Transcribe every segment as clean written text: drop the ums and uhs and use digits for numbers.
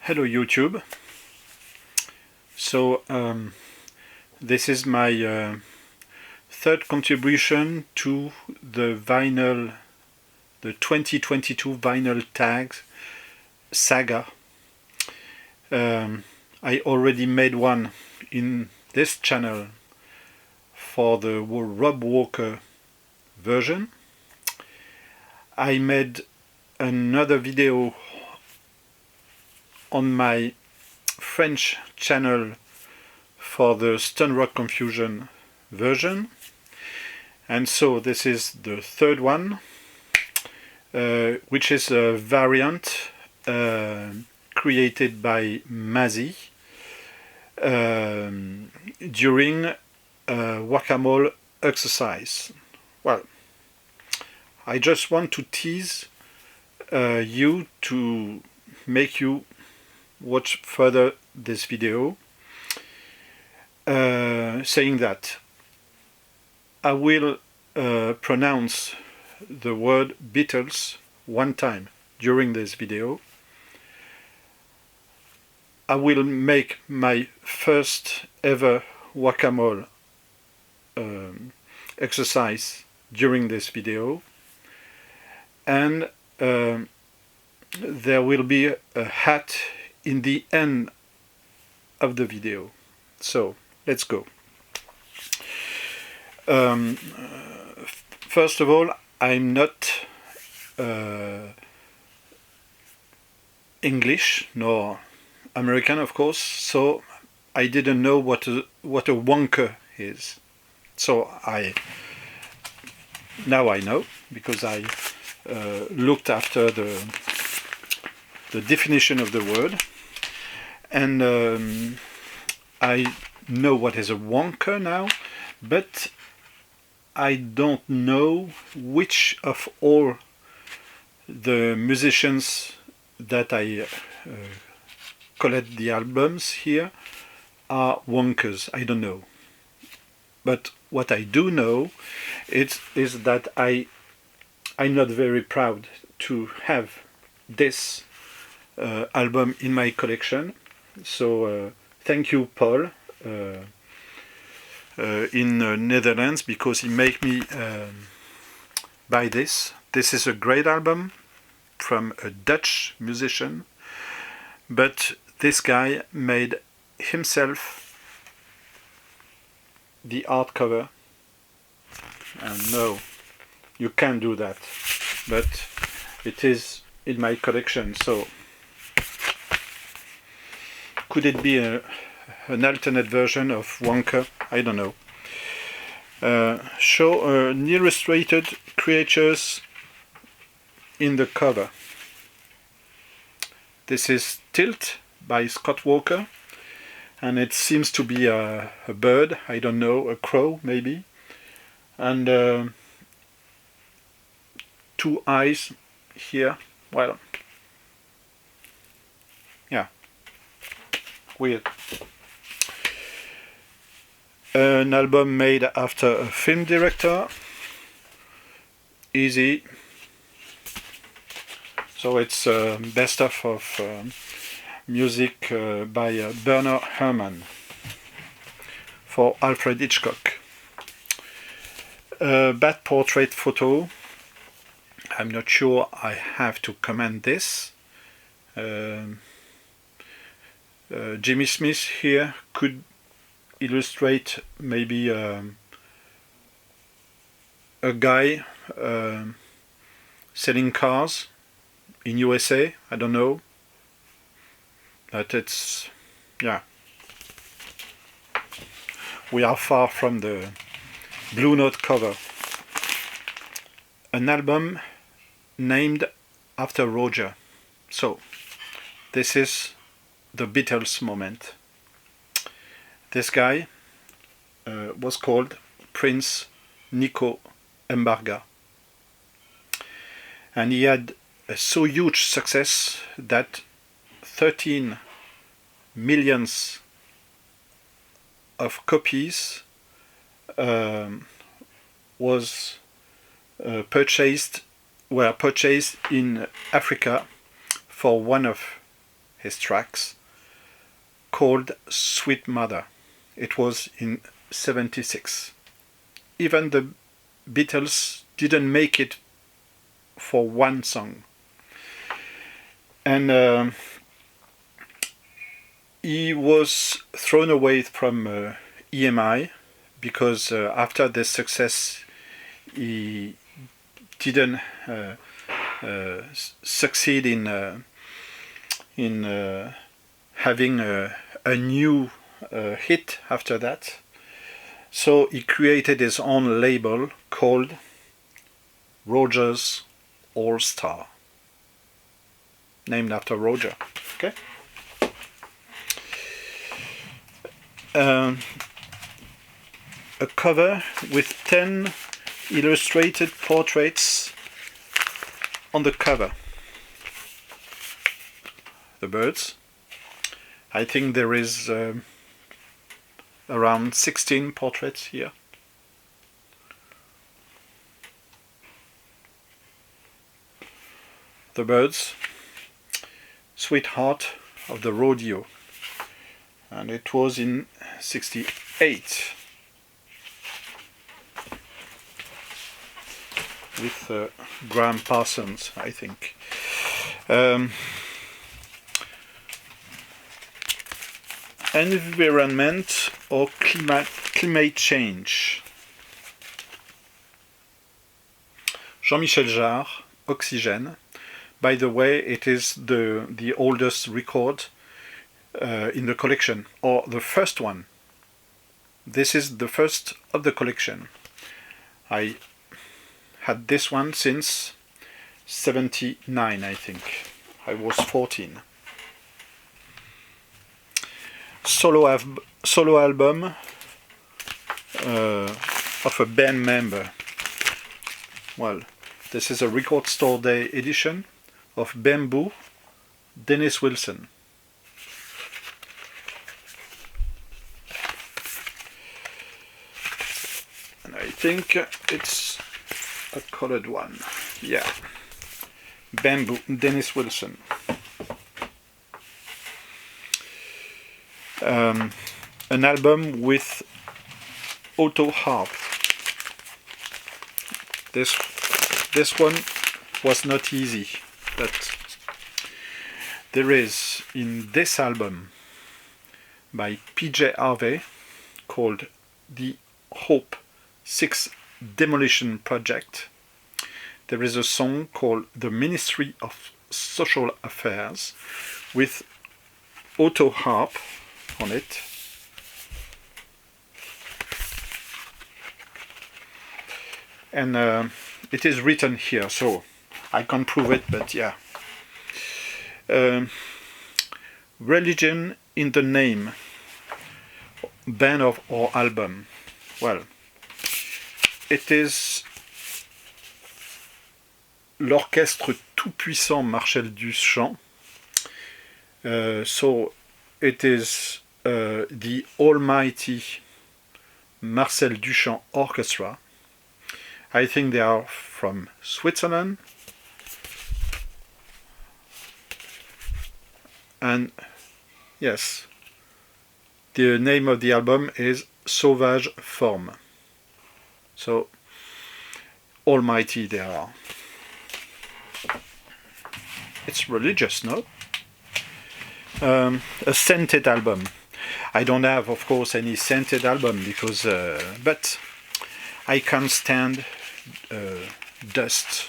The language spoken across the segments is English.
Hello YouTube. This is my third contribution to the 2022 vinyl tags saga. I already made one in this channel for the Rob Walker version. I made another video on my French channel for the Stone Rock Confusion version, and so this is the third one, which is a variant created by Mazzy during a whack-a-mole exercise. Well, I just want to tease you to make you watch further this video, saying that I will pronounce the word Beatles one time during this video. I will make my first ever whack-a-mole exercise during this video, and there will be a hat in the end of the video. So let's go. First of all, I'm not English nor American, of course, so I didn't know what a wonker is. So now I know, because I looked after the definition of the word, and I know what is a wonker now, but I don't know which of all the musicians that I collect the albums here are wonkers. I don't know. But what I do know is that I'm not very proud to have this album in my collection. So thank you, Paul, in Netherlands, because he made me buy this. This is a great album from a Dutch musician, but this guy made himself the art cover, and no, you can't do that, but it is in my collection. So could it be an alternate version of wonker? I don't know. Show an illustrated creatures in the cover. This is Tilt by Scott Walker, and it seems to be a bird, I don't know, a crow maybe, and two eyes here. Well, yeah, weird. An album made after a film director. Easy. So it's best of music by Bernard Herrmann for Alfred Hitchcock. Bad portrait photo. I'm not sure I have to comment this. Jimmy Smith here could illustrate maybe a guy selling cars in USA. I don't know, but it's, yeah, we are far from the Blue Note cover. An album named after Roger. So this is the Beatles moment. This guy was called Prince Nico Embarga, and he had a so huge success that 13 millions of copies were purchased in Africa for one of his tracks, called Sweet Mother. It was in 76. Even the Beatles didn't make it for one song. And he was thrown away from EMI because after this success he didn't succeed in having a new hit after that. So he created his own label called Roger's All Star, named after Roger. Okay. A cover with 10 illustrated portraits on the cover. The birds. I think there is around 16 portraits here. The birds. Sweetheart of the Rodeo. And it was in 68. With Graham Parsons, I think. Environment or climate change. Jean-Michel Jarre, Oxygène. By the way, it is the oldest record in the collection, or the first one. This is the first of the collection. I had this one since 79, I think. I was 14. Solo album of a band member. Well, this is a Record Store Day edition of Bamboo, Dennis Wilson. And I think it's a colored one. Yeah. Bamboo, Dennis Wilson. An album with auto harp. This one was not easy, but there is in this album by PJ Harvey called The Hope 6 Demolition Project. There is a song called The Ministry of Social Affairs with auto harp on it. And it is written here, so I can't prove it, but yeah. Religion in the Name, band of or album. Well, it is l'orchestre tout-puissant Marcel Duchamp. So it is the almighty Marcel Duchamp Orchestra. I think they are from Switzerland. And yes, the name of the album is Sauvage Forme. So, almighty they are. It's religious, no? A scented album. I don't have, of course, any scented album because, but I can't stand dust.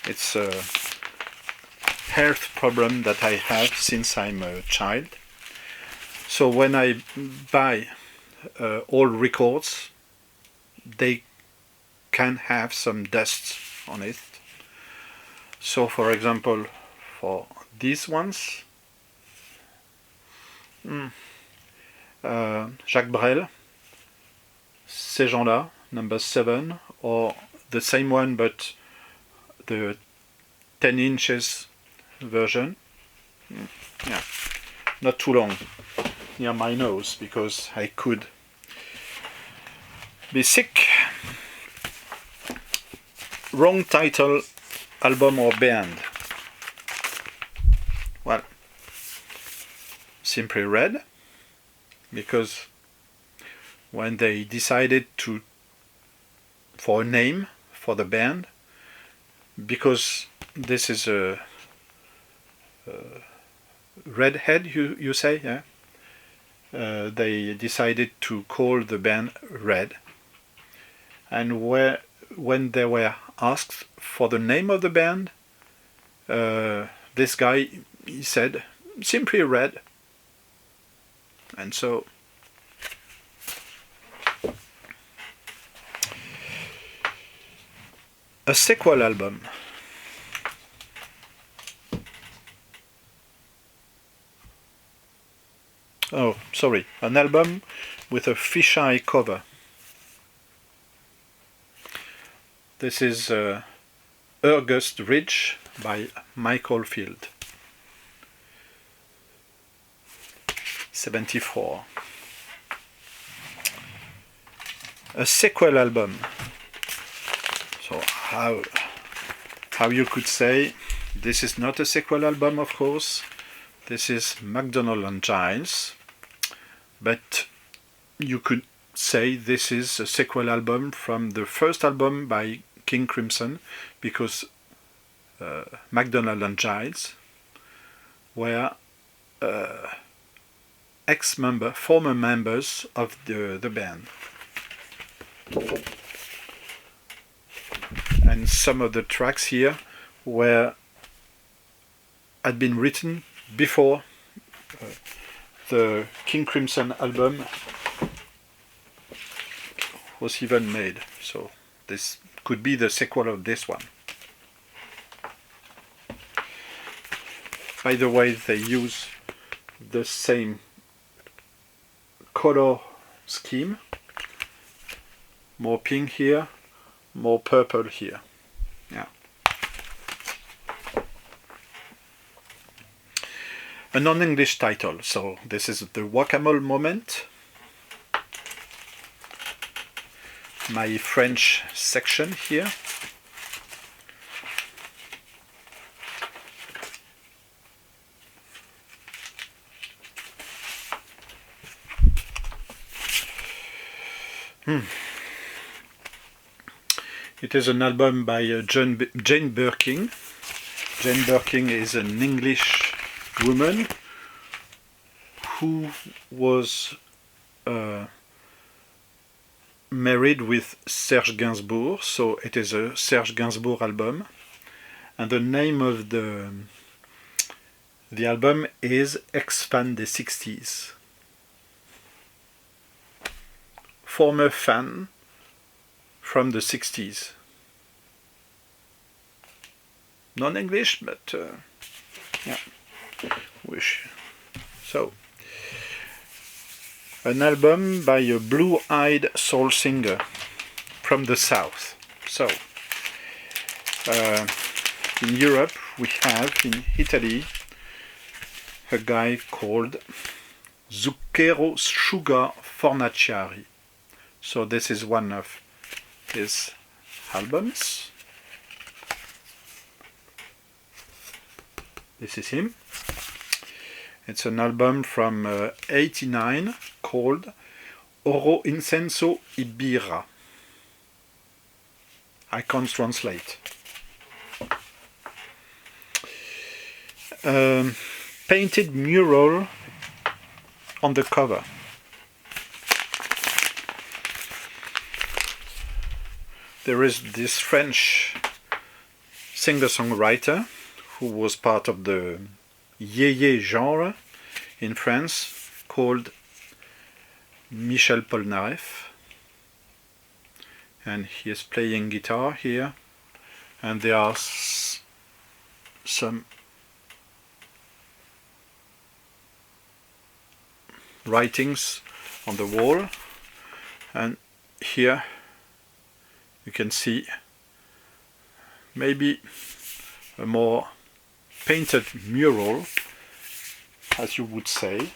It's a health problem that I have since I'm a child. So when I buy old records, they can have some dust on it. So for example, for these ones, Jacques Brel, Ces gens-là, number 7, or the same one but the 10 inches version. Yeah, not too long near my nose because I could be sick. Wrong title, album or band. Well, Simply Red, because when they decided for a name for the band, because this is a redhead, you say, yeah? They decided to call the band Red. And when they were asked for the name of the band, this guy, he said, Simply Red. And so a sequel album. Oh, sorry, an album with a fisheye cover. This is August Ridge by Michael Field. 74. A sequel album. So how you could say this is not a sequel album, of course. This is MacDonald and Giles, but you could say this is a sequel album from the first album by King Crimson, because MacDonald and Giles were former members of the band. And some of the tracks here had been written before the King Crimson album was even made. So this could be the sequel of this one. By the way, they use the same color scheme. More pink here, more purple here. Yeah. A non-English title, so this is the Guacamole Moment. My French section here. It is an album by Jane Birkin. Jane Birkin is an English woman who was married with Serge Gainsbourg, so it is a Serge Gainsbourg album, and the name of the album is Ex-Fan des 60s. Former fan from the 60s. Non-English, but yeah. So, an album by a blue-eyed soul singer from the South. So, in Europe, we have in Italy a guy called Zucchero Sugar Fornaciari. So this is one of his albums. This is him. It's an album from '89 called Oro Incenso y Birra. I can't translate. Painted mural on the cover. There is this French singer-songwriter who was part of the yéyé genre in France called Michel Polnareff, and he is playing guitar here, and there are some writings on the wall, and here you can see maybe a more painted mural, as you would say.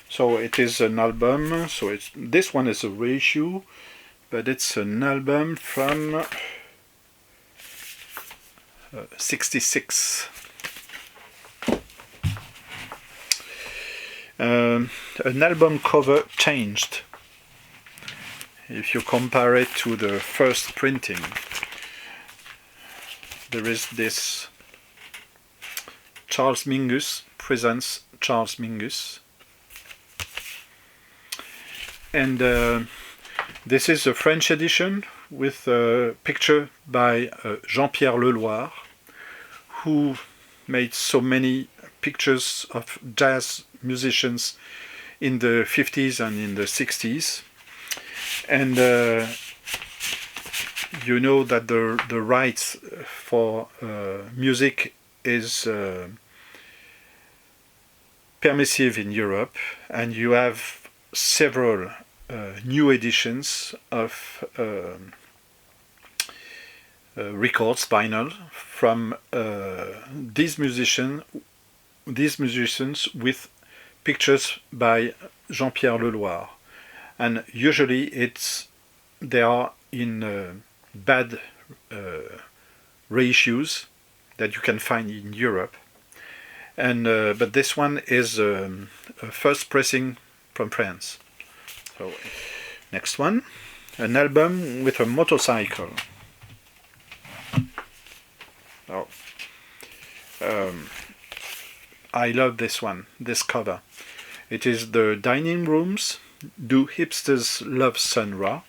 So it is an album, so this one is a reissue, but it's an album from 66. An album cover changed. If you compare it to the first printing, there is this Charles Mingus presents Charles Mingus, and this is a French edition with a picture by Jean-Pierre Leloir, who made so many pictures of jazz musicians in the 50s and in the 60s. And you know that the rights for music is permissive in Europe, and you have several new editions of records, vinyl, from these musicians with pictures by Jean-Pierre Leloir. And usually they are in bad reissues that you can find in Europe. And but this one is a first pressing from France. So next one, an album with a motorcycle. Oh, I love this one, this cover. It is the Dining Rooms. Do Hipsters Love Sun Ra?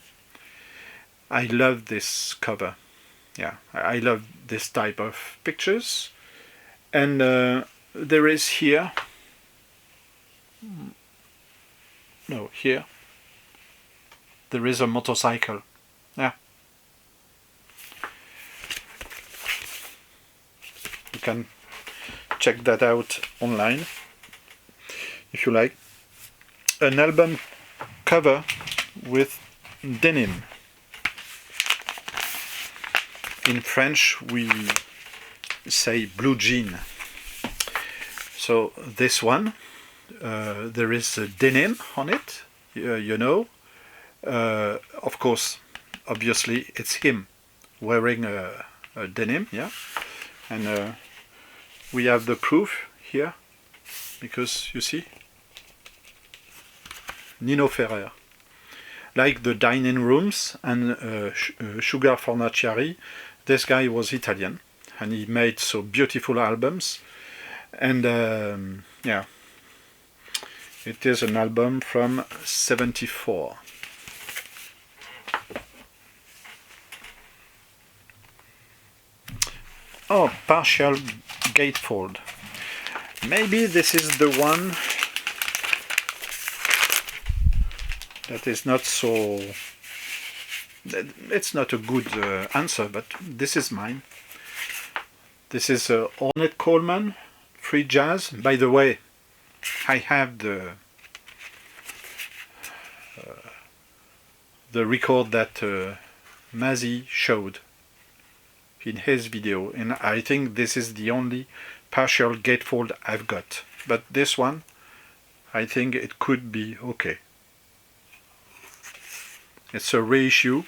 I love this cover. Yeah, I love this type of pictures. And there is here, no, here, there is a motorcycle. Yeah. You can check that out online if you like. An album cover with denim. In French we say blue jean. So this one, there is a denim on it, you know. Of course, obviously it's him wearing a denim, yeah. And we have the proof here, because you see, Nino Ferrer. Like the Dining Rooms and Sugar Fornaciari, this guy was Italian, and he made so beautiful albums. And yeah, it is an album from '74. Oh, partial gatefold. Maybe this is the one that is not so... It's not a good answer, but this is mine. This is Ornette Coleman, Free Jazz. By the way, I have the record that Mazzy showed in his video, and I think this is the only partial gatefold I've got. But this one, I think it could be okay. It's a reissue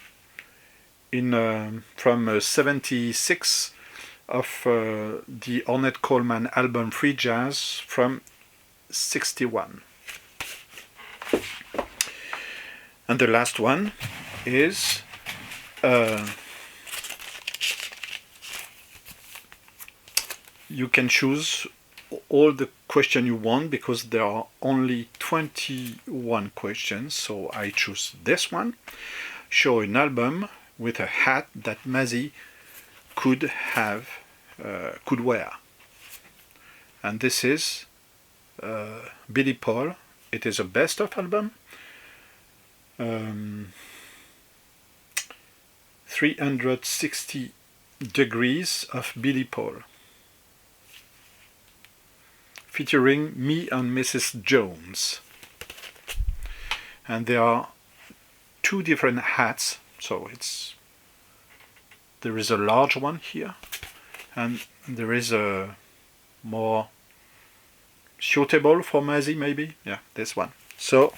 in from '76 of the Ornette Coleman album Free Jazz from '61. And the last one is you can choose all the questions you want, because there are only 21 questions, so I choose this one. Show an album with a hat that Mazzy could wear. And this is Billy Paul. It is a best of album. 360 degrees of Billy Paul, featuring me and Mrs. Jones. And there are two different hats, so there is a large one here, and there is a more suitable for Mazzy, maybe. Yeah, this one. So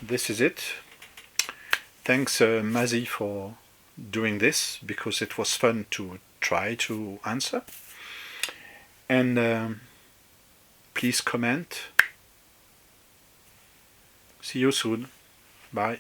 this is it. Thanks Mazzy for doing this, because it was fun to try to answer. And please comment. See you soon. Bye.